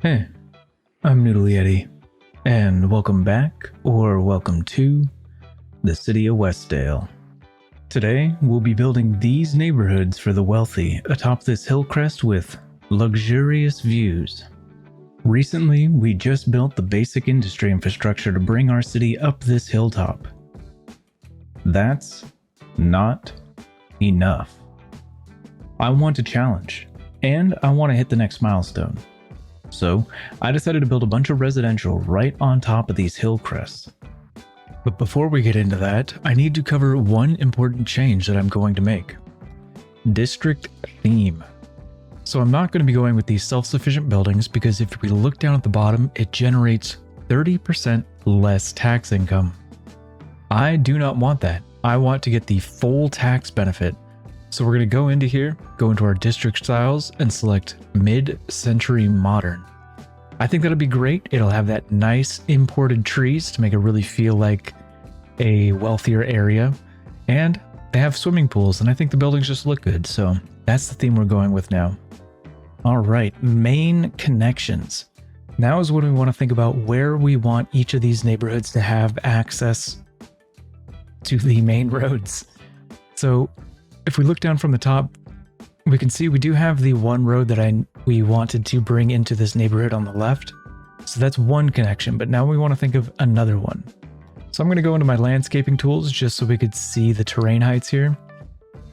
Hey, I'm Noodle Yeti, and welcome back, or welcome to, the city of Westdale. Today, we'll be building these neighborhoods for the wealthy atop this hill crest with luxurious views. Recently, we just built the basic industry infrastructure to bring our city up this hilltop. That's not enough. I want a challenge, and I want to hit the next milestone. So, I decided to build a bunch of residential right on top of these hill crests. But before we get into that, I need to cover one important change that I'm going to make. District theme. So I'm not going to be going with these self-sufficient buildings because if we look down at the bottom, it generates 30% less tax income. I do not want that. I want to get the full tax benefit. So we're going to go into here, go into our district styles, and select mid-century modern. I think that'll be great. It'll have that nice imported trees to make it really feel like a wealthier area. And they have swimming pools, and I think the buildings just look good. So that's the theme we're going with now. All right, main connections. Now is when we want to think about where we want each of these neighborhoods to have access to the main roads. So if we look down from the top, we can see we do have the one road that we wanted to bring into this neighborhood on the left. So that's one connection, but now we want to think of another one. So I'm going to go into my landscaping tools just so we could see the terrain heights here.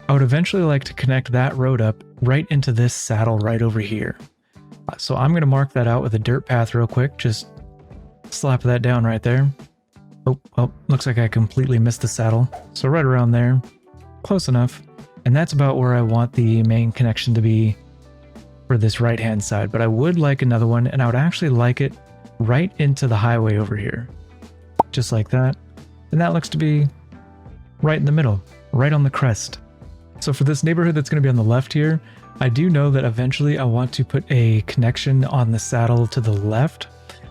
I would eventually like to connect that road up right into this saddle right over here. So I'm going to mark that out with a dirt path real quick. Just slap that down right there. Oh, well, looks like I completely missed the saddle. So right around there, close enough. And that's about where I want the main connection to be for this right-hand side. But I would like another one, and I would actually like it right into the highway over here. Just like that. And that looks to be right in the middle, right on the crest. So for this neighborhood that's going to be on the left here, I do know that eventually I want to put a connection on the saddle to the left,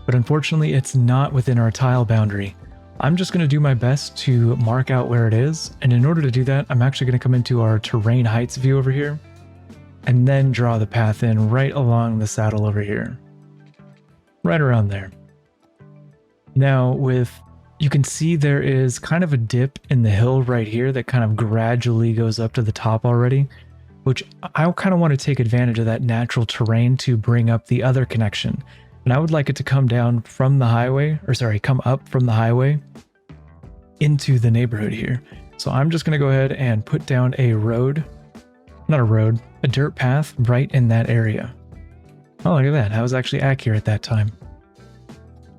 but unfortunately it's not within our tile boundary. I'm just going to do my best to mark out where it is, and in order to do that, I'm actually going to come into our terrain heights view over here, and then draw the path in right along the saddle over here. Right around there. Now you can see there is kind of a dip in the hill right here that kind of gradually goes up to the top already, which I kind of want to take advantage of that natural terrain to bring up the other connection. And I would like it to come down from the highway, come up from the highway into the neighborhood here. So I'm just going to go ahead and put down a dirt path right in that area. Oh, look at that. I was actually accurate that time.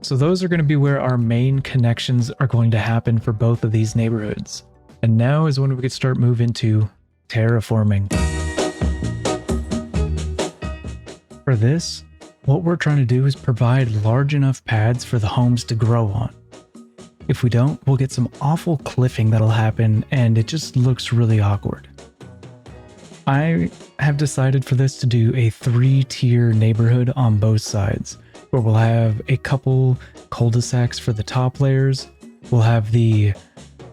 So those are going to be where our main connections are going to happen for both of these neighborhoods. And now is when we could start moving to terraforming. For this, what we're trying to do is provide large enough pads for the homes to grow on. If we don't, we'll get some awful cliffing that'll happen, and it just looks really awkward. I have decided for this to do a 3-tier neighborhood on both sides, where we'll have a couple cul-de-sacs for the top layers, we'll have the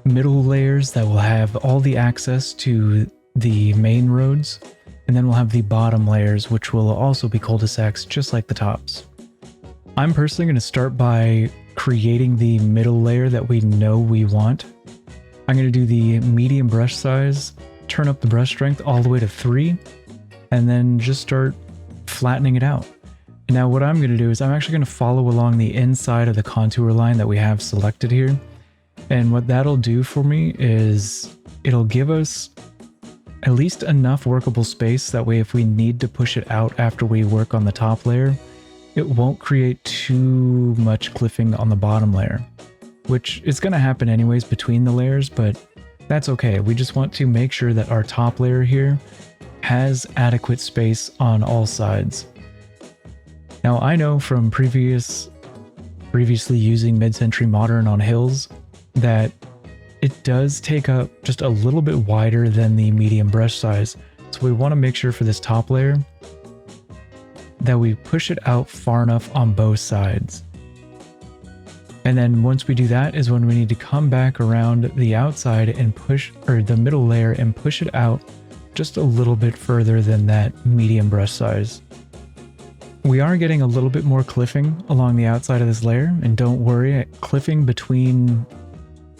middle layers that will have all the access to the main roads, and then we'll have the bottom layers, which will also be cul-de-sacs just like the tops. I'm personally going to start by creating the middle layer that we know we want. I'm going to do the medium brush size, turn up the brush strength all the way to 3, and then just start flattening it out. And now what I'm going to do is I'm actually going to follow along the inside of the contour line that we have selected here. And what that'll do for me is it'll give us at least enough workable space, that way if we need to push it out after we work on the top layer, it won't create too much cliffing on the bottom layer, which is going to happen anyways between the layers, but that's okay. We just want to make sure that our top layer here has adequate space on all sides. Now I know from previously using mid-century modern on hills that it does take up just a little bit wider than the medium brush size. So we want to make sure for this top layer that we push it out far enough on both sides. And then once we do that is when we need to come back around the outside and push, or the middle layer, and push it out just a little bit further than that medium brush size. We are getting a little bit more cliffing along the outside of this layer, and don't worry, cliffing between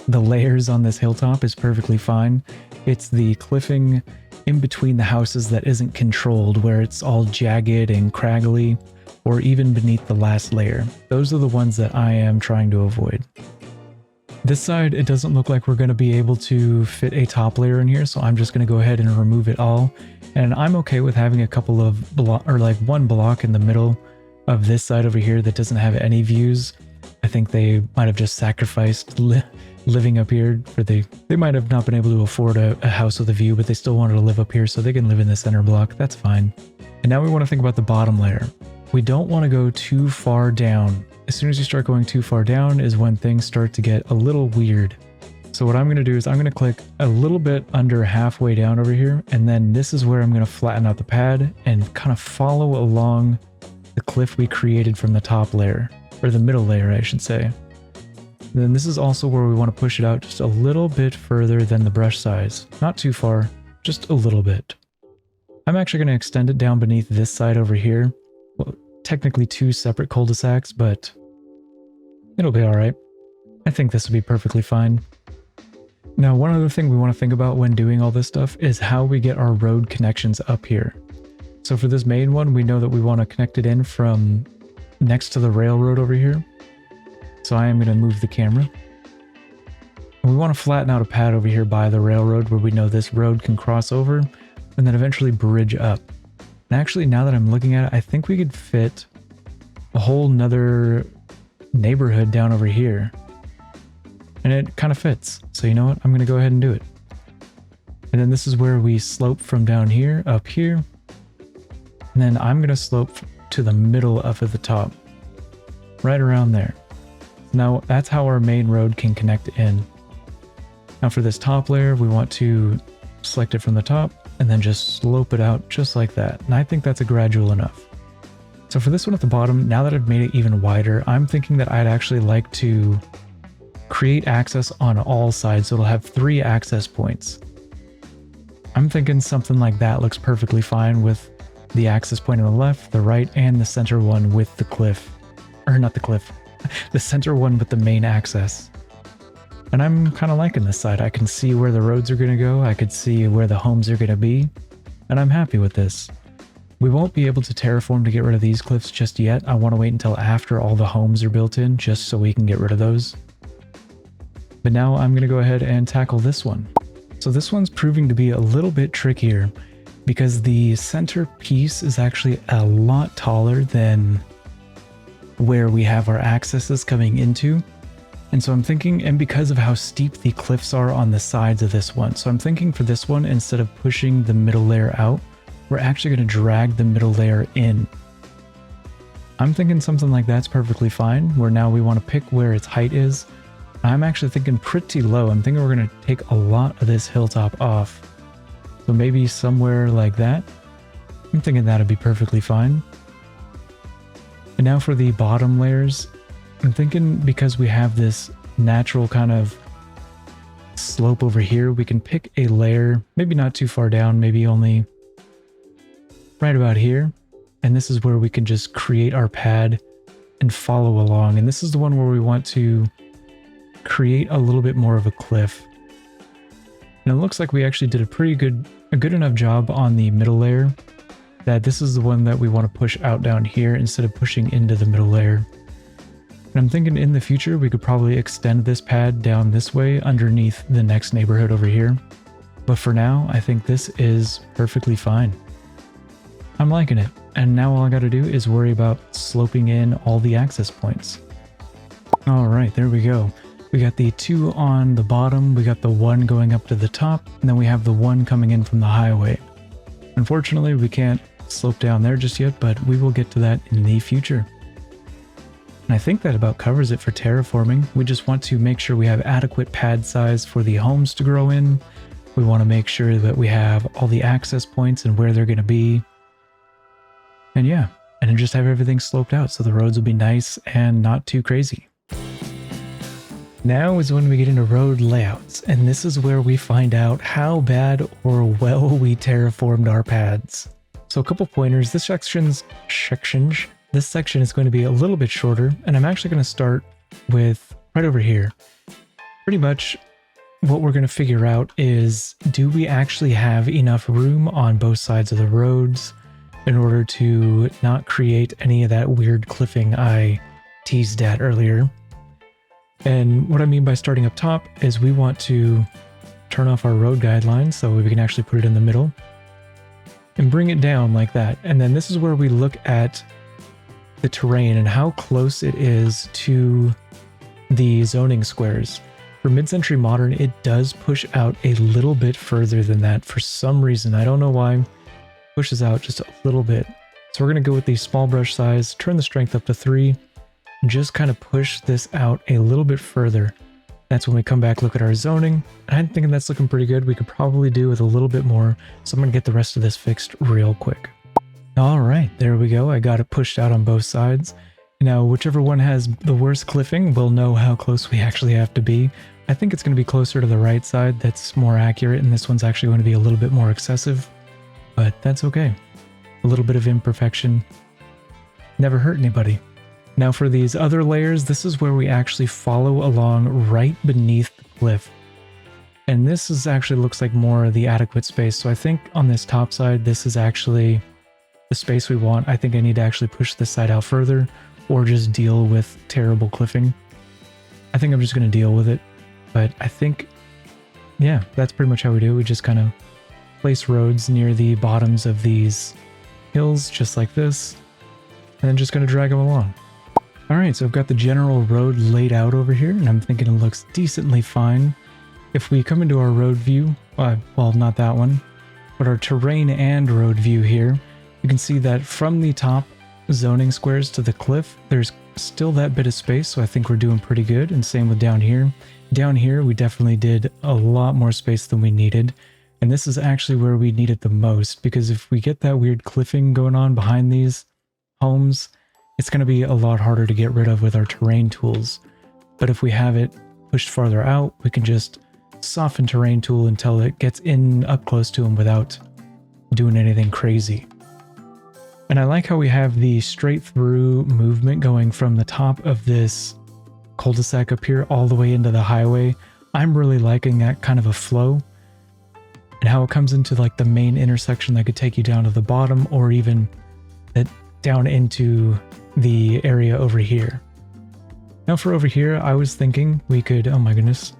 the layers on this hilltop is perfectly fine. It's the cliffing in between the houses that isn't controlled, where it's all jagged and craggly, or even beneath the last layer. Those are the ones that I am trying to avoid. This side, it doesn't look like we're going to be able to fit a top layer in here, so I'm just going to go ahead and remove it all. And I'm okay with having a couple of one block in the middle of this side over here that doesn't have any views. I think they might have just sacrificed living up here for they might have not been able to afford a house with a view, but they still wanted to live up here, so they can live in the center block. That's fine. And now we want to think about the bottom layer. We don't want to go too far down. As soon as you start going too far down is when things start to get a little weird. So what I'm going to do is I'm going to click a little bit under halfway down over here, and then this is where I'm going to flatten out the pad and kind of follow along the cliff we created from the top layer, or the middle layer, I should say. And then this is also where we want to push it out just a little bit further than the brush size. Not too far, just a little bit. I'm actually going to extend it down beneath this side over here. Well, technically two separate cul-de-sacs, but it'll be all right. I think this will be perfectly fine. Now, one other thing we want to think about when doing all this stuff is how we get our road connections up here. So for this main one, we know that we want to connect it in from next to the railroad over here. So I am going to move the camera. And we want to flatten out a pad over here by the railroad where we know this road can cross over and then eventually bridge up. And actually, now that I'm looking at it, I think we could fit a whole nother neighborhood down over here. And it kind of fits. So you know what? I'm going to go ahead and do it. And then this is where we slope from down here up here. And then I'm going to slope to the middle up at the top. Right around there. Now that's how our main road can connect in. Now for this top layer, we want to select it from the top and then just slope it out just like that. And I think that's a gradual enough. So for this one at the bottom, now that I've made it even wider, I'm thinking that I'd actually like to create access on all sides, so it'll have 3 access points. I'm thinking something like that looks perfectly fine with the access point on the left, the right, and the center one with the cliff. Or not the cliff, the center one with the main access. And I'm kind of liking this side. I can see where the roads are going to go, I could see where the homes are going to be, and I'm happy with this. We won't be able to terraform to get rid of these cliffs just yet. I want to wait until after all the homes are built in, just so we can get rid of those. But now I'm going to go ahead and tackle this one. So this one's proving to be a little bit trickier because the center piece is actually a lot taller than where we have our accesses coming into. And so I'm thinking, and because of how steep the cliffs are on the sides of this one, so I'm thinking for this one, instead of pushing the middle layer out, we're actually going to drag the middle layer in. I'm thinking something like that's perfectly fine, where now we want to pick where its height is. I'm actually thinking pretty low. I'm thinking we're going to take a lot of this hilltop off. So maybe somewhere like that. I'm thinking that'd be perfectly fine. And now for the bottom layers, I'm thinking because we have this natural kind of slope over here, we can pick a layer, maybe not too far down, maybe only right about here. And this is where we can just create our pad and follow along. And this is the one where we want to create a little bit more of a cliff. And it looks like we actually did a good enough job on the middle layer that this is the one that we want to push out down here instead of pushing into the middle layer. And I'm thinking in the future we could probably extend this pad down this way underneath the next neighborhood over here. But for now, I think this is perfectly fine. I'm liking it. And now all I got to do is worry about sloping in all the access points. All right, there we go. We got the 2 on the bottom, we got the 1 going up to the top, and then we have the 1 coming in from the highway. Unfortunately, we can't slope down there just yet, but we will get to that in the future. And I think that about covers it for terraforming. We just want to make sure we have adequate pad size for the homes to grow in. We want to make sure that we have all the access points and where they're going to be. And yeah, and then just have everything sloped out so the roads will be nice and not too crazy. Now is when we get into road layouts, and this is where we find out how bad or well we terraformed our pads. So a couple pointers. This section is going to be a little bit shorter, and I'm actually going to start with right over here. Pretty much what we're going to figure out is, do we actually have enough room on both sides of the roads in order to not create any of that weird cliffing I teased at earlier? And what I mean by starting up top is we want to turn off our road guidelines so we can actually put it in the middle and bring it down like that. And then this is where we look at the terrain and how close it is to the zoning squares. For mid-century modern, it does push out a little bit further than that for some reason. I don't know why. It pushes out just a little bit. So we're going to go with the small brush size, turn the strength up to 3, and just kind of push this out a little bit further. That's when we come back, look at our zoning. And I'm thinking that's looking pretty good. We could probably do with a little bit more. So I'm going to get the rest of this fixed real quick. All right, there we go. I got it pushed out on both sides. Now, whichever one has the worst cliffing, we'll know how close we actually have to be. I think it's going to be closer to the right side. That's more accurate, and this one's actually going to be a little bit more excessive, but that's okay. A little bit of imperfection never hurt anybody. Now for these other layers, this is where we actually follow along right beneath the cliff. And this is actually looks like more the adequate space. So I think on this top side, this is actually the space we want. I think I need to actually push this side out further or just deal with terrible cliffing. I think I'm just going to deal with it. But I think, yeah, that's pretty much how we do it. We just kind of place roads near the bottoms of these hills, just like this, and then just going to drag them along. All right, so I've got the general road laid out over here, and I'm thinking it looks decently fine. If we come into our road view, well, not that one, but our terrain and road view here, you can see that from the top zoning squares to the cliff, there's still that bit of space, so I think we're doing pretty good, and same with down here. Down here, we definitely did a lot more space than we needed, and this is actually where we need it the most, because if we get that weird cliffing going on behind these homes, it's going to be a lot harder to get rid of with our terrain tools. But if we have it pushed farther out, we can just soften terrain tool until it gets in up close to them without doing anything crazy. And I like how we have the straight through movement going from the top of this cul-de-sac up here all the way into the highway. I'm really liking that kind of a flow, and how it comes into like the main intersection that could take you down to the bottom, or even down into the area over here. Now for over here, I was thinking we could, oh my goodness,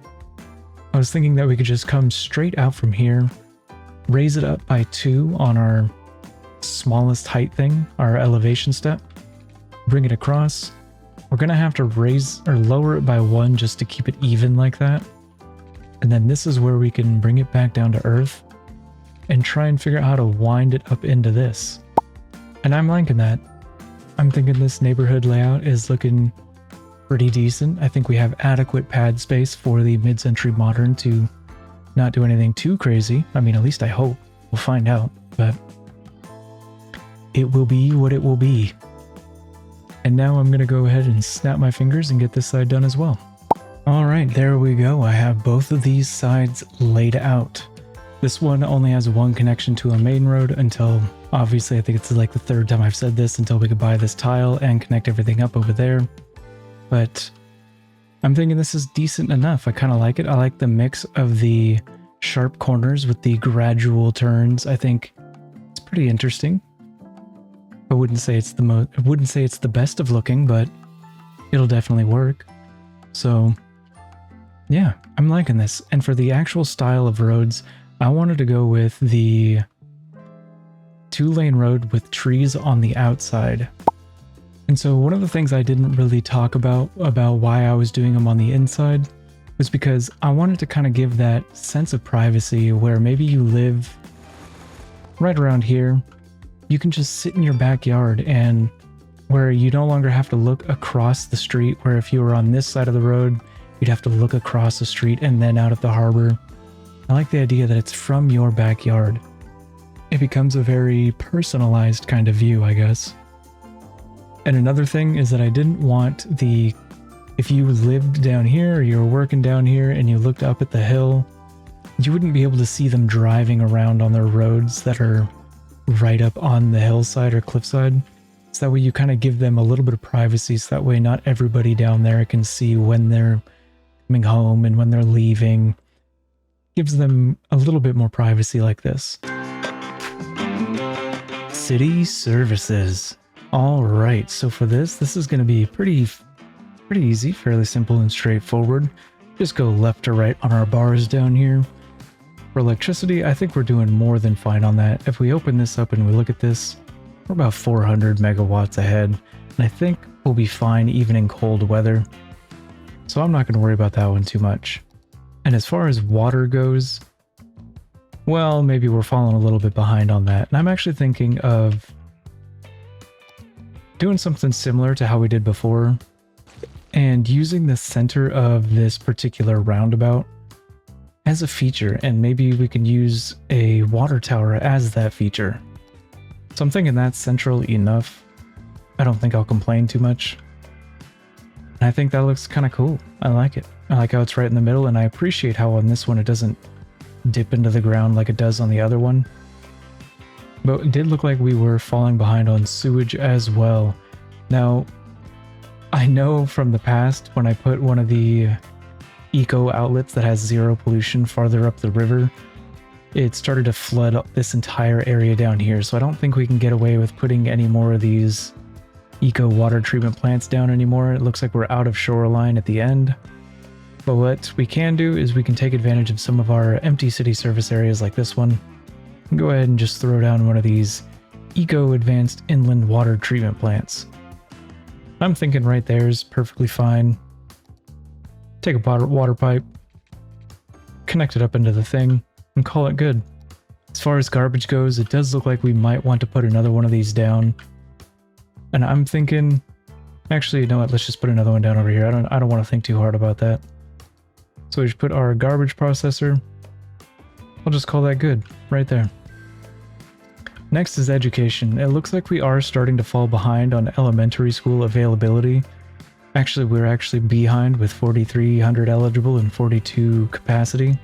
I was thinking that we could just come straight out from here, raise it up by 2 on our smallest height thing, our elevation step, bring it across. We're gonna have to raise or lower it by 1 just to keep it even like that. And then this is where we can bring it back down to earth and try and figure out how to wind it up into this. And I'm liking that. I'm thinking this neighborhood layout is looking pretty decent. I think we have adequate pad space for the mid-century modern to not do anything too crazy. I mean, at least I hope. We'll find out, but it will be what it will be. And now I'm going to go ahead and snap my fingers and get this side done as well. All right, there we go. I have both of these sides laid out. This one only has one connection to a main road until, obviously, I think it's like the 3rd time I've said this, until we could buy this tile and connect everything up over there. But I'm thinking this is decent enough. I kind of like it. I like the mix of the sharp corners with the gradual turns. I think it's pretty interesting. I wouldn't say it's the best of looking, but it'll definitely work. So yeah, I'm liking this. And for the actual style of roads, I wanted to go with the 2-lane road with trees on the outside. And so one of the things I didn't really talk about why I was doing them on the inside was because I wanted to kind of give that sense of privacy where maybe you live right around here. You can just sit in your backyard, and where you no longer have to look across the street, where if you were on this side of the road, you'd have to look across the street and then out at the harbor. I like the idea that it's from your backyard. It becomes a very personalized kind of view, I guess. And another thing is that I didn't want if you lived down here or you were working down here and you looked up at the hill, you wouldn't be able to see them driving around on their roads that are right up on the hillside or cliffside. So that way you kind of give them a little bit of privacy, so that way not everybody down there can see when they're coming home and when they're leaving. Gives them a little bit more privacy like this. City services. All right, so for this is going to be pretty easy, fairly simple and straightforward. Just go left to right on our bars down here. For electricity, I think we're doing more than fine on that. If we open this up and we look at this, we're about 400 megawatts ahead, and I think we'll be fine even in cold weather. So I'm not going to worry about that one too much. And as far as water goes, well, maybe we're falling a little bit behind on that. And I'm actually thinking of doing something similar to how we did before, and using the center of this particular roundabout as a feature, and maybe we can use a water tower as that feature. So I'm thinking that's central enough. I don't think I'll complain too much. And I think that looks kind of cool. I like it. I like how it's right in the middle, and I appreciate how on this one it doesn't dip into the ground like it does on the other one. But it did look like we were falling behind on sewage as well. Now, I know from the past when I put one of the eco outlets that has zero pollution farther up the river, it started to flood up this entire area down here. So I don't think we can get away with putting any more of these eco water treatment plants down anymore. It looks like we're out of shoreline at the end. But what we can do is we can take advantage of some of our empty city service areas like this one, and go ahead and just throw down one of these eco advanced inland water treatment plants. I'm thinking right there is perfectly fine. Take a water pipe, connect it up into the thing, and call it good. As far as garbage goes, it does look like we might want to put another one of these down. And I'm thinking, actually, you know what? Let's just put another one down over here. I don't want to think too hard about that. So we just put our garbage processor. I'll just call that good right there. Next is education. It looks like we are starting to fall behind on elementary school availability. Actually, we're actually behind with 4,300 eligible and 42 capacity.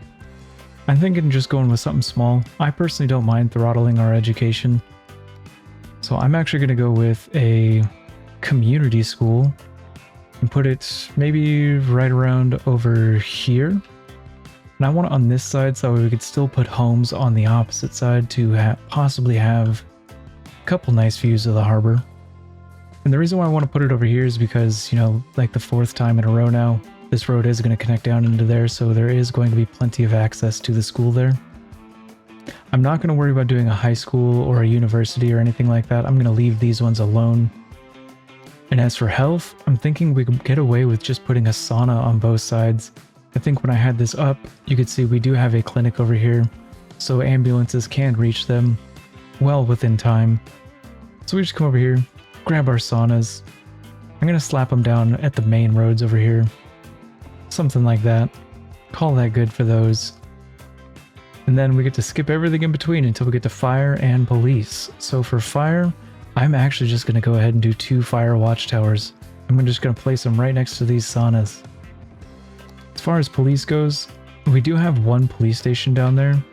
I'm thinking just going with something small. I personally don't mind throttling our education. So I'm actually going to go with a community school and put it maybe right around over here. And I want it on this side so we could still put homes on the opposite side to possibly have a couple nice views of the harbor. And the reason why I want to put it over here is because, you know, like the 4th time in a row now, this road is going to connect down into there, so there is going to be plenty of access to the school there. I'm not going to worry about doing a high school or a university or anything like that. I'm going to leave these ones alone. And as for health, I'm thinking we could get away with just putting a sauna on both sides. I think when I had this up, you could see we do have a clinic over here, so ambulances can reach them well within time. So we just come over here, grab our saunas. I'm going to slap them down at the main roads over here. Something like that. Call that good for those. And then we get to skip everything in between until we get to fire and police. So for fire, I'm actually just going to go ahead and do 2 fire watchtowers. I'm just going to place them right next to these saunas. As far as police goes, we do have 1 police station down there.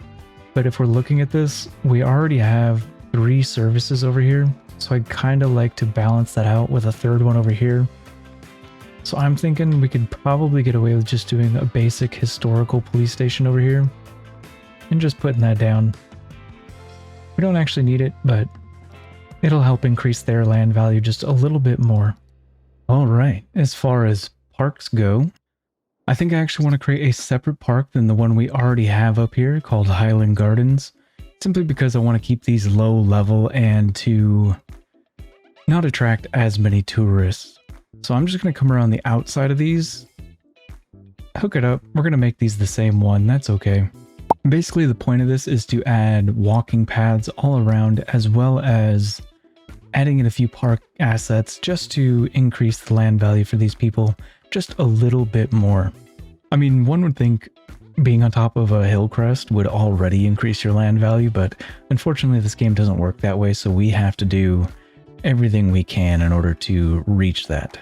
But if we're looking at this, we already have 3 services over here. So I'd kind of like to balance that out with a 3rd one over here. So I'm thinking we could probably get away with just doing a basic historical police station over here and just putting that down. We don't actually need it, but it'll help increase their land value just a little bit more. All right, as far as parks go, I think I actually want to create a separate park than the one we already have up here called Highland Gardens, simply because I want to keep these low level and to not attract as many tourists. So I'm just going to come around the outside of these, hook it up. We're going to make these the same one. That's okay. Basically, the point of this is to add walking paths all around, as well as adding in a few park assets just to increase the land value for these people just a little bit more. I mean, one would think being on top of a hill crest would already increase your land value, but unfortunately this game doesn't work that way, so we have to do everything we can in order to reach that.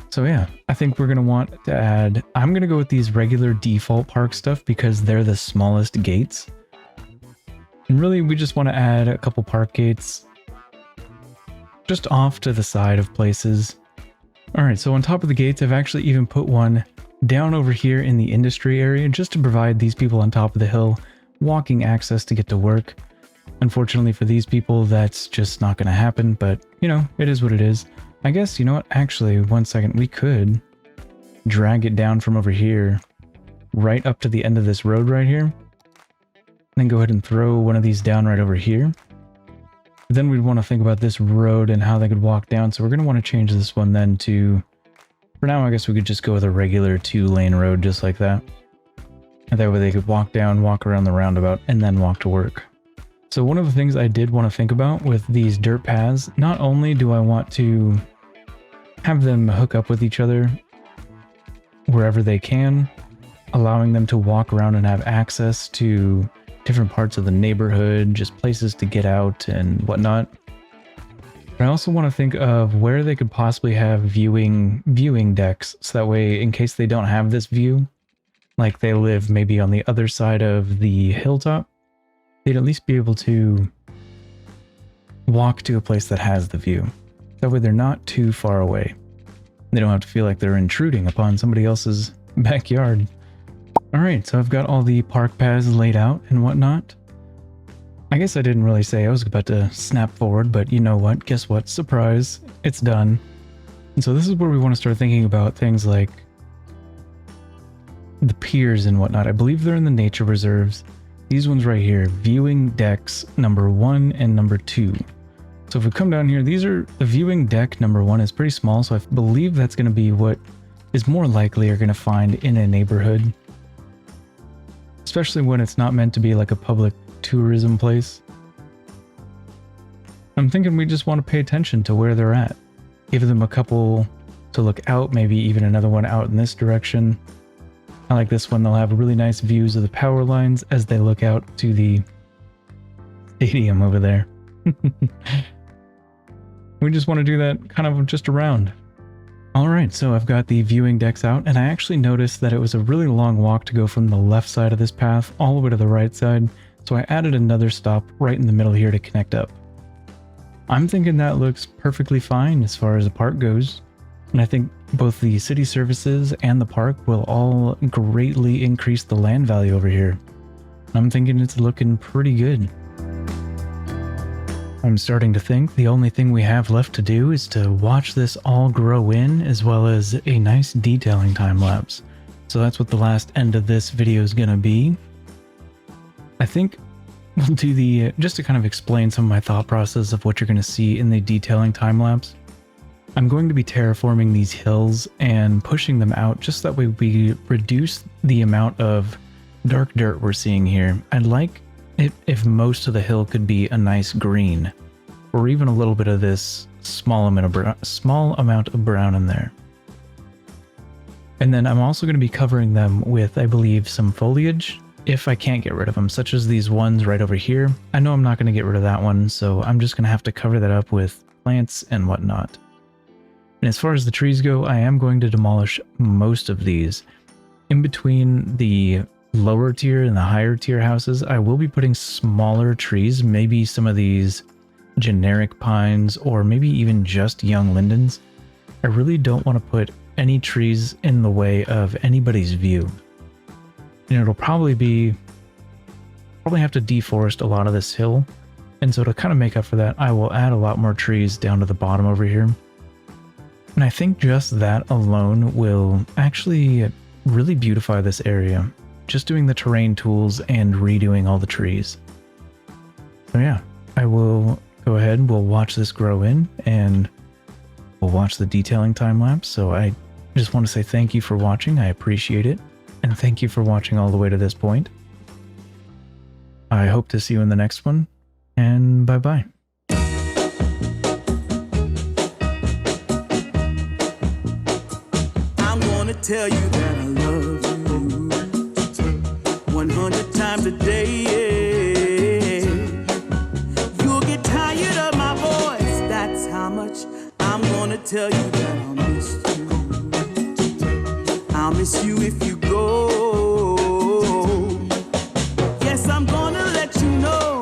So yeah, I think we're going to want to add, I'm going to go with these regular default park stuff because they're the smallest gates. And really, we just want to add a couple park gates just off to the side of places. All right, so on top of the gates, I've actually even put one down over here in the industry area just to provide these people on top of the hill walking access to get to work. Unfortunately for these people, that's just not going to happen, but you know, it is what it is. I guess, you know what, actually, one second, we could drag it down from over here right up to the end of this road right here. Then go ahead and throw one of these down right over here. Then we'd want to think about this road and how they could walk down. So we're going to want to change this one then to, for now, I guess we could just go with a regular 2-lane road just like that. And that way they could walk down, walk around the roundabout, and then walk to work. So one of the things I did want to think about with these dirt paths, not only do I want to have them hook up with each other wherever they can, allowing them to walk around and have access to different parts of the neighborhood, just places to get out and whatnot. But I also want to think of where they could possibly have viewing decks, so that way in case they don't have this view, like they live maybe on the other side of the hilltop, they'd at least be able to walk to a place that has the view. That way they're not too far away. They don't have to feel like they're intruding upon somebody else's backyard. Alright, so I've got all the park paths laid out and whatnot. I guess I didn't really say I was about to snap forward, but you know what? Guess what? Surprise. It's done. And so this is where we want to start thinking about things like the piers and whatnot. I believe they're in the nature reserves. These ones right here, viewing decks number 1 and number 2. So if we come down here, these are the viewing deck number 1 is pretty small, so I believe that's going to be what is more likely you're going to find in a neighborhood. Especially when it's not meant to be like a public tourism place. I'm thinking we just want to pay attention to where they're at. Give them a couple to look out, maybe even another one out in this direction. I like this one, they'll have really nice views of the power lines as they look out to the stadium over there. We just want to do that kind of just around. Alright, so I've got the viewing decks out, and I actually noticed that it was a really long walk to go from the left side of this path all the way to the right side, so I added another stop right in the middle here to connect up. I'm thinking that looks perfectly fine as far as the park goes, and I think both the city services and the park will all greatly increase the land value over here. I'm thinking it's looking pretty good. I'm starting to think the only thing we have left to do is to watch this all grow in, as well as a nice detailing time lapse. So that's what the last end of this video is going to be. I think we'll do the, just to kind of explain some of my thought process of what you're going to see in the detailing time lapse. I'm going to be terraforming these hills and pushing them out just that way we reduce the amount of dark dirt we're seeing here. I'd like it if most of the hill could be a nice green, or even a little bit of this small amount of brown in there. And then I'm also going to be covering them with, I believe, some foliage if I can't get rid of them, such as these ones right over here. I know I'm not going to get rid of that one, so I'm just going to have to cover that up with plants and whatnot. And as far as the trees go, I am going to demolish most of these. In between the lower tier and the higher tier houses, I will be putting smaller trees, maybe some of these generic pines, or maybe even just young lindens. I really don't want to put any trees in the way of anybody's view. And it'll probably have to deforest a lot of this hill. And so to kind of make up for that, I will add a lot more trees down to the bottom over here. And I think just that alone will actually really beautify this area. Just doing the terrain tools and redoing all the trees. So yeah, I will go ahead, we'll watch this grow in, and we'll watch the detailing time lapse. So I just want to say thank you for watching, I appreciate it, and thank you for watching all the way to this point. I hope to see you in the next one, and bye-bye. I'm gonna tell you that I love you 100 times a day. You'll get tired of my voice, that's how much I'm gonna tell you that I'll miss you. I'll miss you if you go. Yes, I'm gonna let you know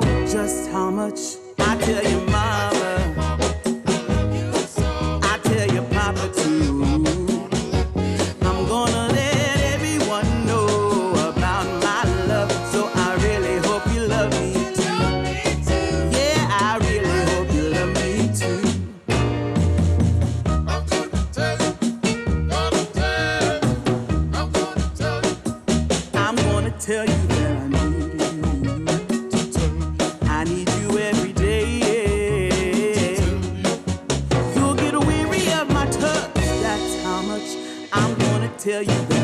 tell you that